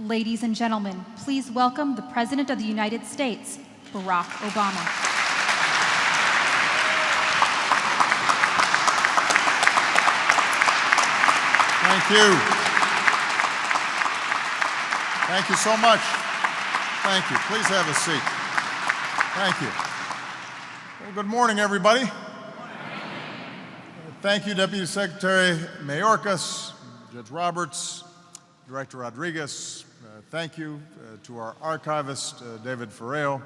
Ladies and gentlemen, please welcome the President of the United States, Barack Obama. Thank you. Thank you so much. Thank you. Please have a seat. Thank you. Well, good morning, everybody. Thank you, Deputy Secretary Mayorkas, Judge Roberts, Director Rodriguez. Thank you to our archivist, David Ferreo,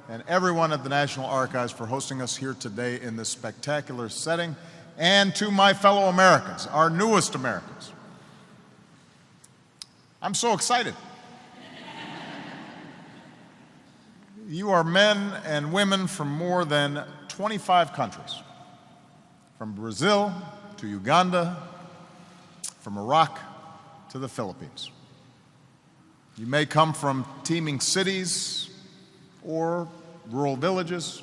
and everyone at the National Archives for hosting us here today in this spectacular setting, and to my fellow Americans, our newest Americans. I'm so excited. You are men and women from more than 25 countries, from Brazil to Uganda, from Iraq to the Philippines. You may come from teeming cities or rural villages.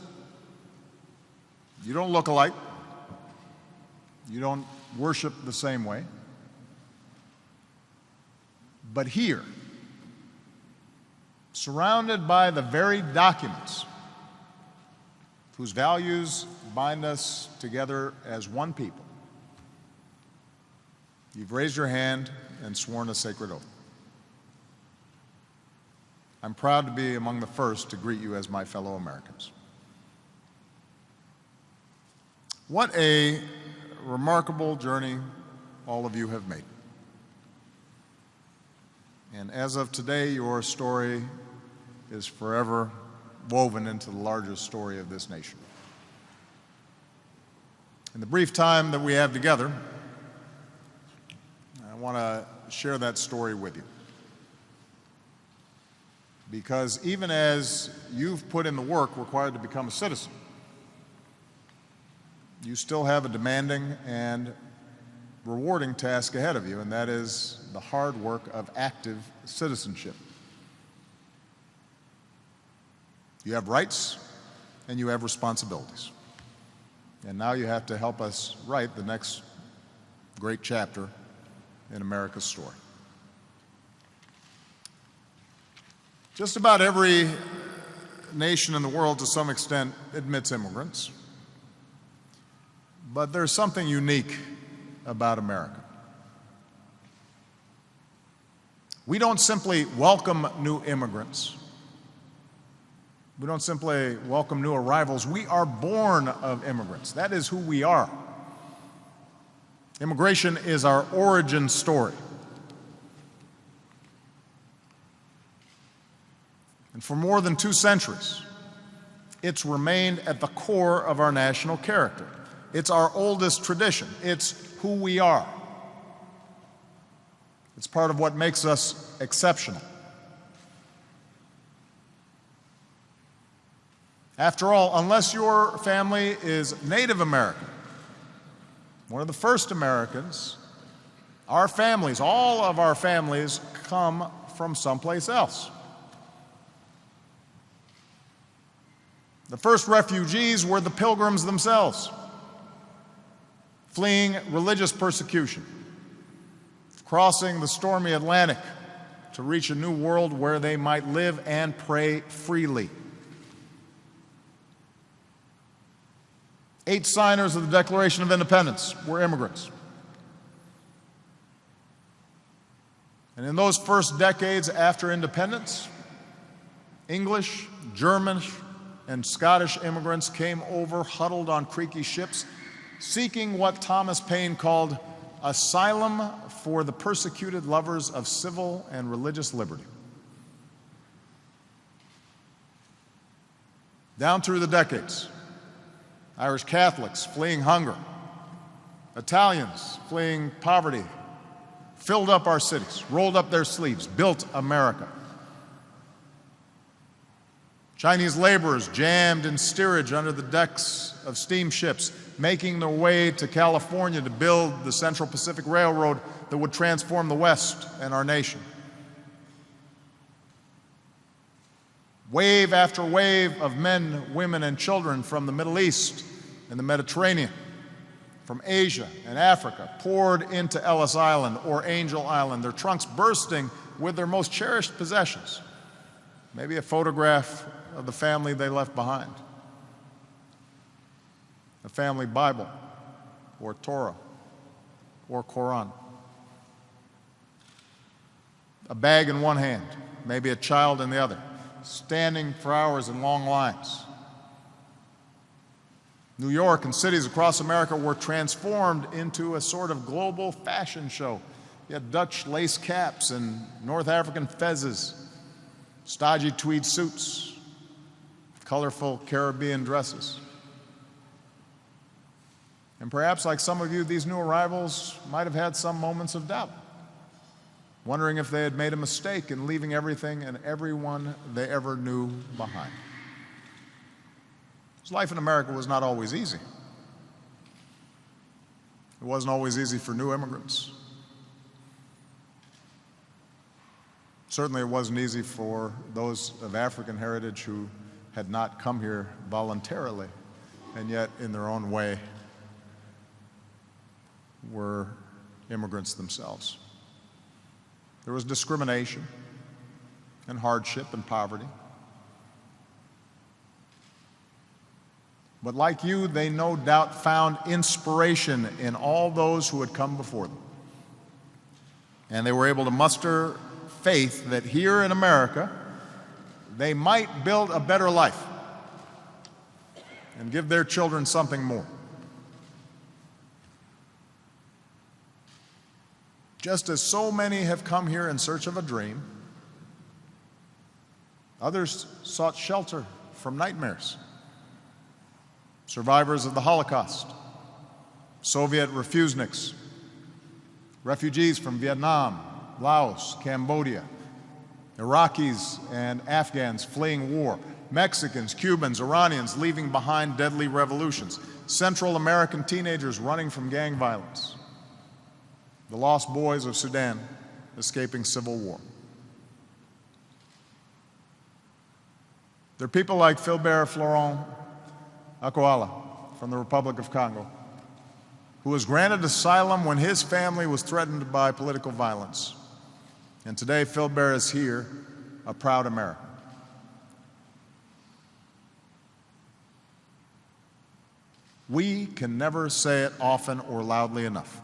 You don't look alike. You don't worship the same way. But here, surrounded by the very documents whose values bind us together as one people, you've raised your hand and sworn a sacred oath. I'm proud to be among the first to greet you as my fellow Americans. What a remarkable journey all of you have made. And as of today, your story is forever woven into the larger story of this nation. In the brief time that we have together, I want to share that story with you. Because even as you've put in the work required to become a citizen, you still have a demanding and rewarding task ahead of you, and that is the hard work of active citizenship. You have rights and you have responsibilities. And now you have to help us write the next great chapter in America's story. Just about every nation in the world, to some extent, admits immigrants. But there's something unique about America. We don't simply welcome new immigrants. We don't simply welcome new arrivals. We are born of immigrants. That is who we are. Immigration is our origin story. And for more than 2 centuries, it's remained at the core of our national character. It's our oldest tradition. It's who we are. It's part of what makes us exceptional. After all, unless your family is Native American, one of the first Americans, our families, all of our families, come from someplace else. The first refugees were the Pilgrims themselves, fleeing religious persecution, crossing the stormy Atlantic to reach a new world where they might live and pray freely. 8 signers of the Declaration of Independence were immigrants. And in those first decades after independence, English, German, and Scottish immigrants came over, huddled on creaky ships, seeking what Thomas Paine called asylum for the persecuted lovers of civil and religious liberty. Down through the decades, Irish Catholics fleeing hunger, Italians fleeing poverty, filled up our cities, rolled up their sleeves, built America. Chinese laborers jammed in steerage under the decks of steamships, making their way to California to build the Central Pacific Railroad that would transform the West and our nation. Wave after wave of men, women, and children from the Middle East and the Mediterranean, from Asia and Africa, poured into Ellis Island or Angel Island, their trunks bursting with their most cherished possessions, maybe a photograph of the family they left behind, a family Bible or Torah or Quran, a bag in one hand, maybe a child in the other, standing for hours in long lines. New York and cities across America were transformed into a sort of global fashion show. You had Dutch lace caps and North African fezzes, stodgy tweed suits, colorful Caribbean dresses. And perhaps, like some of you, these new arrivals might have had some moments of doubt, wondering if they had made a mistake in leaving everything and everyone they ever knew behind. Life in America was not always easy. It wasn't always easy for new immigrants. Certainly it wasn't easy for those of African heritage who had not come here voluntarily, and yet in their own way were immigrants themselves. There was discrimination and hardship and poverty. But like you, they no doubt found inspiration in all those who had come before them. And they were able to muster faith that here in America, they might build a better life and give their children something more. Just as so many have come here in search of a dream, others sought shelter from nightmares. Survivors of the Holocaust, Soviet refuseniks, refugees from Vietnam, Laos, Cambodia, Iraqis and Afghans fleeing war, Mexicans, Cubans, Iranians leaving behind deadly revolutions, Central American teenagers running from gang violence, the lost boys of Sudan escaping civil war. There are people like Philbert Florent Akwala from the Republic of Congo, who was granted asylum when his family was threatened by political violence. And today, Philbert is here, a proud American. We can never say it often or loudly enough.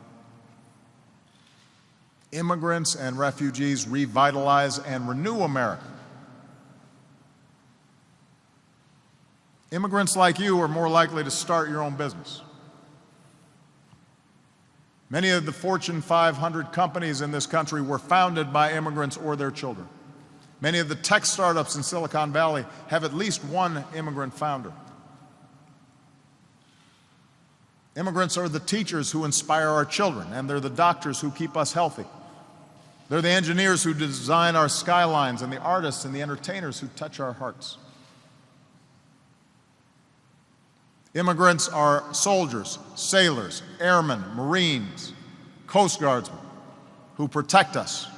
Immigrants and refugees revitalize and renew America. Immigrants like you are more likely to start your own business. Many of the Fortune 500 companies in this country were founded by immigrants or their children. Many of the tech startups in Silicon Valley have at least one immigrant founder. Immigrants are the teachers who inspire our children, and they're the doctors who keep us healthy. They're the engineers who design our skylines, and the artists and the entertainers who touch our hearts. Immigrants are soldiers, sailors, airmen, Marines, Coast Guardsmen who protect us,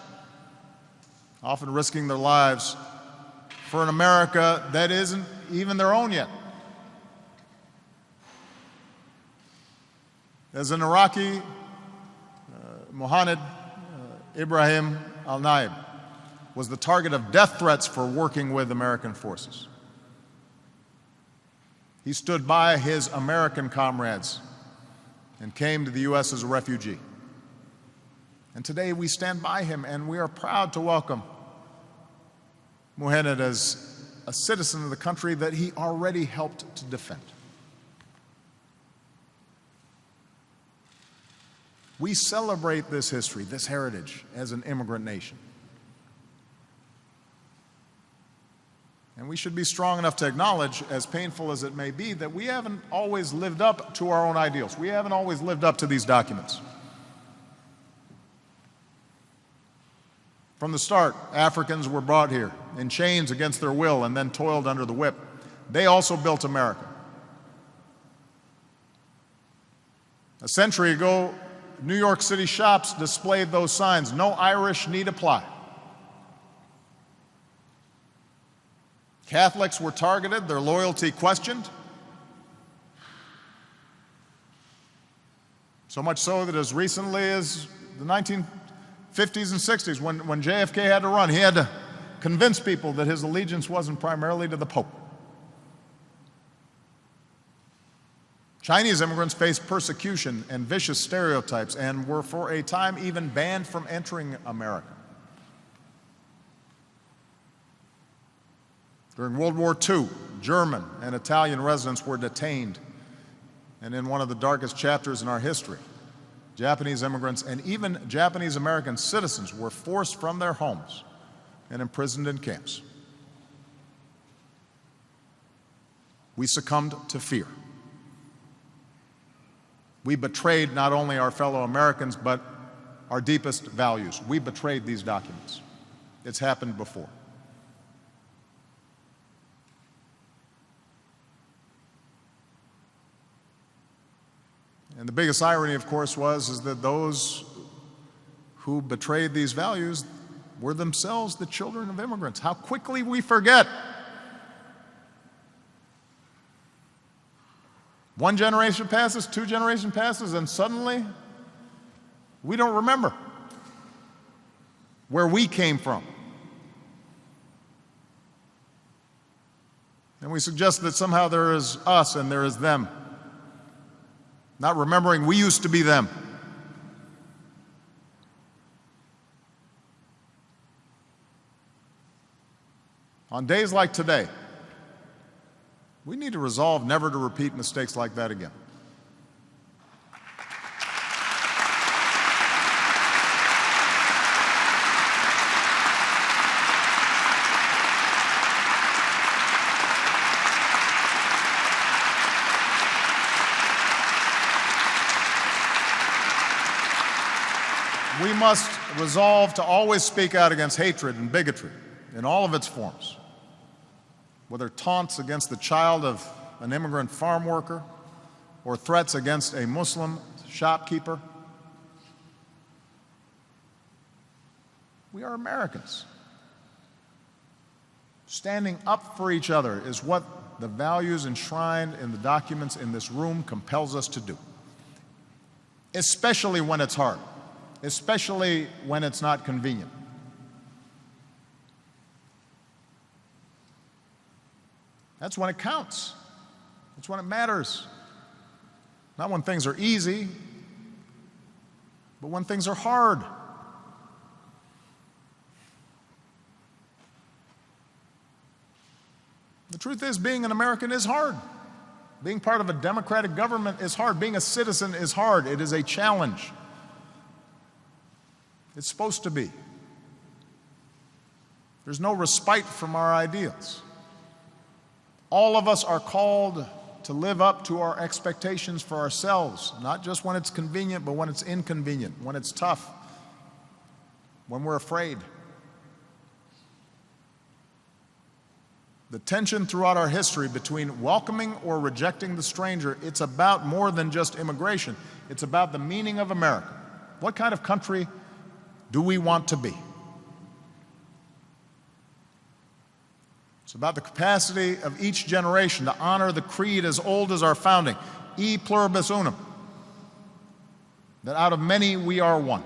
often risking their lives for an America that isn't even their own yet. As an Iraqi, Mohammed Ibrahim al-Naib was the target of death threats for working with American forces. He stood by his American comrades and came to the U.S. as a refugee. And today we stand by him, and we are proud to welcome Mohammed as a citizen of the country that he already helped to defend. We celebrate this history, this heritage, as an immigrant nation. And we should be strong enough to acknowledge, as painful as it may be, that we haven't always lived up to our own ideals. We haven't always lived up to these documents. From the start, Africans were brought here in chains against their will and then toiled under the whip. They also built America. A century ago, New York City shops displayed those signs, "No Irish need apply." Catholics were targeted, their loyalty questioned. So much so that as recently as the 50s and 60s, when JFK had to run, he had to convince people that his allegiance wasn't primarily to the Pope. Chinese immigrants faced persecution and vicious stereotypes and were for a time even banned from entering America. During World War II, German and Italian residents were detained, and in one of the darkest chapters in our history, Japanese immigrants and even Japanese American citizens were forced from their homes and imprisoned in camps. We succumbed to fear. We betrayed not only our fellow Americans, but our deepest values. We betrayed these documents. It's happened before. And the biggest irony, of course, is that those who betrayed these values were themselves the children of immigrants. How quickly we forget. One generation passes, two generations passes, and suddenly we don't remember where we came from. And we suggest that somehow there is us and there is them, not remembering we used to be them. On days like today, we need to resolve never to repeat mistakes like that again. We must resolve to always speak out against hatred and bigotry in all of its forms, whether taunts against the child of an immigrant farm worker or threats against a Muslim shopkeeper. We are Americans. Standing up for each other is what the values enshrined in the documents in this room compels us to do, especially when it's hard, especially when it's not convenient. That's when it counts. That's when it matters. Not when things are easy, but when things are hard. The truth is, being an American is hard. Being part of a democratic government is hard. Being a citizen is hard. It is a challenge. It's supposed to be. There's no respite from our ideals. All of us are called to live up to our expectations for ourselves, not just when it's convenient, but when it's inconvenient, when it's tough, when we're afraid. The tension throughout our history between welcoming or rejecting the stranger, it's about more than just immigration. It's about the meaning of America. What kind of country do we want to be? It's about the capacity of each generation to honor the creed as old as our founding, e pluribus unum, that out of many we are one.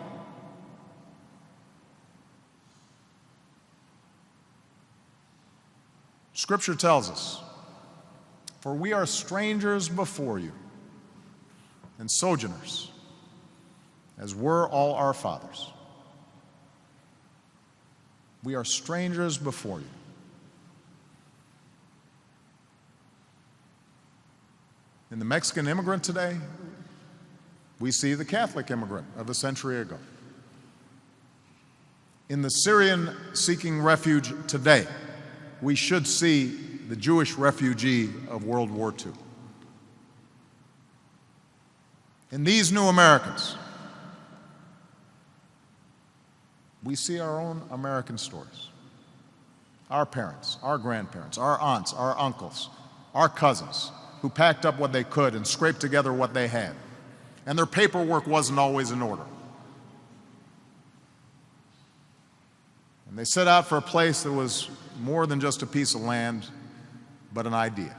Scripture tells us, "For we are strangers before you and sojourners, as were all our fathers." We are strangers before you. In the Mexican immigrant today, we see the Catholic immigrant of a century ago. In the Syrian seeking refuge today, we should see the Jewish refugee of World War II. In these new Americans, we see our own American stories. Our parents, our grandparents, our aunts, our uncles, our cousins, who packed up what they could and scraped together what they had. And their paperwork wasn't always in order. And they set out for a place that was more than just a piece of land, but an idea.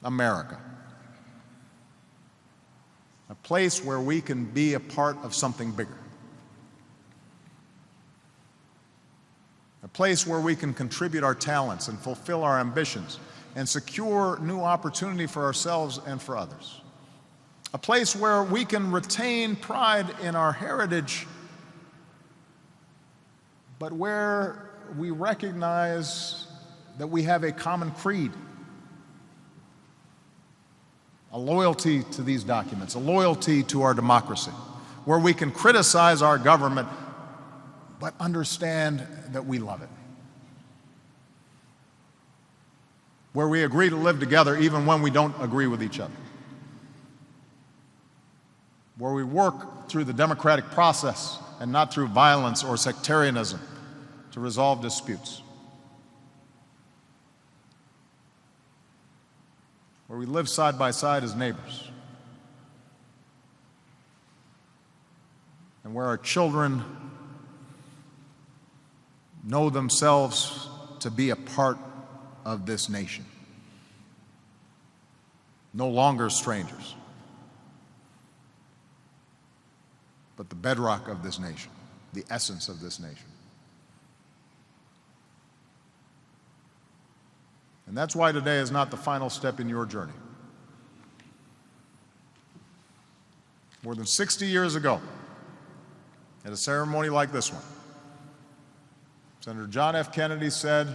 America. A place where we can be a part of something bigger. a place where we can contribute our talents and fulfill our ambitions and secure new opportunity for ourselves and for others. A place where we can retain pride in our heritage, but where we recognize that we have a common creed, a loyalty to these documents, a loyalty to our democracy, where we can criticize our government, but understand that we love it. Where we agree to live together even when we don't agree with each other. Where we work through the democratic process and not through violence or sectarianism to resolve disputes. Where we live side by side as neighbors. And where our children know themselves to be a part of this nation. No longer strangers, but the bedrock of this nation, the essence of this nation. And that's why today is not the final step in your journey. More than 60 years ago, at a ceremony like this one, Senator John F. Kennedy said,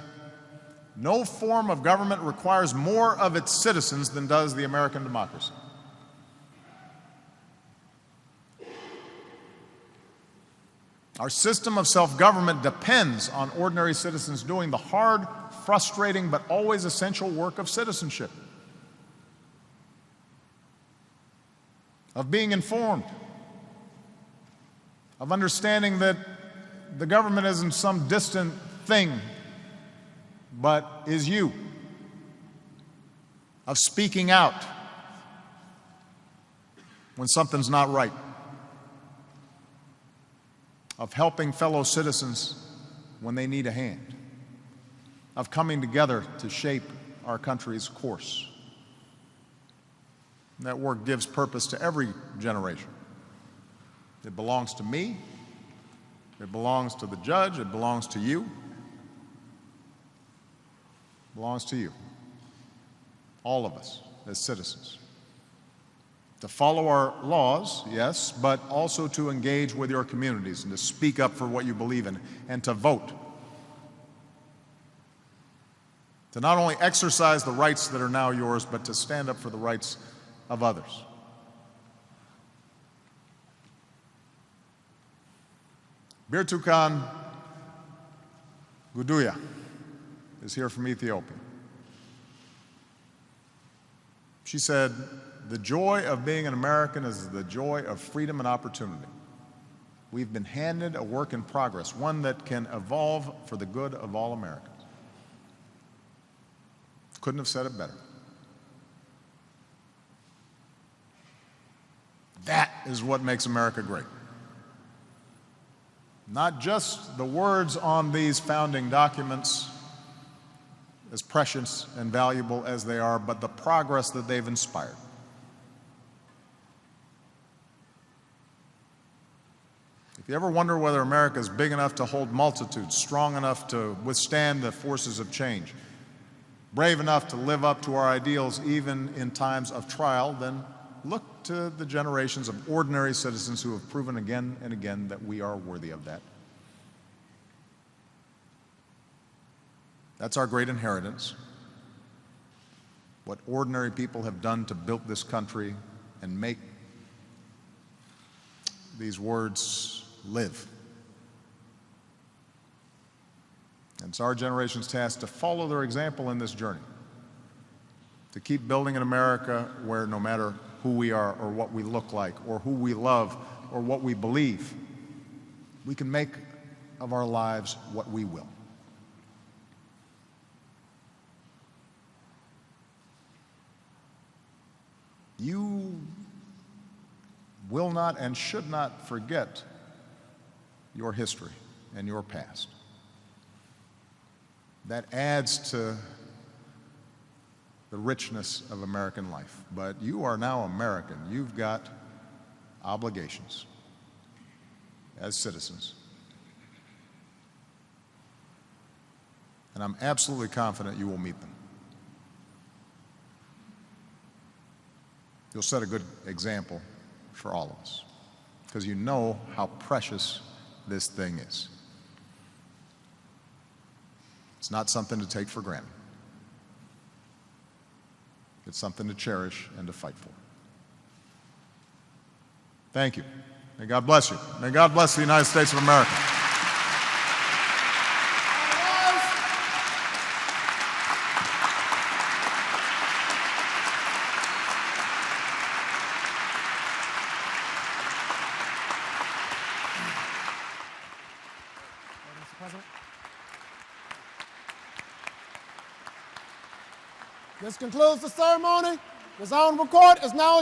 "No form of government requires more of its citizens than does the American democracy." Our system of self-government depends on ordinary citizens doing the hard, frustrating, but always essential work of citizenship, of being informed, of understanding that the government isn't some distant thing, but is you, of speaking out when something's not right, of helping fellow citizens when they need a hand, of coming together to shape our country's course. And that work gives purpose to every generation. It belongs to me, it belongs to the judge, it belongs to you, it belongs to you, all of us as citizens. To follow our laws, yes, but also to engage with your communities and to speak up for what you believe in and to vote. To not only exercise the rights that are now yours, but to stand up for the rights of others. Birtukan Guduya is here from Ethiopia. She said, "The joy of being an American is the joy of freedom and opportunity. We've been handed a work in progress, one that can evolve for the good of all Americans." Couldn't have said it better. That is what makes America great. Not just the words on these founding documents, as precious and valuable as they are, but the progress that they've inspired. If you ever wonder whether America is big enough to hold multitudes, strong enough to withstand the forces of change, brave enough to live up to our ideals even in times of trial, then look to the generations of ordinary citizens who have proven again and again that we are worthy of that. That's our great inheritance. What ordinary people have done to build this country and make these words live. And it's our generation's task to follow their example in this journey, to keep building an America where no matter who we are or what we look like or who we love or what we believe, we can make of our lives what we will. You will not and should not forget your history and your past. That adds to the richness of American life. But you are now American. You've got obligations as citizens. and I'm absolutely confident you will meet them. You'll set a good example for all of us, because you know how precious this thing is. It's not something to take for granted. It's something to cherish and to fight for. Thank you. May God bless you. May God bless the United States of America. Mr. President. This concludes the ceremony. This honorable court is now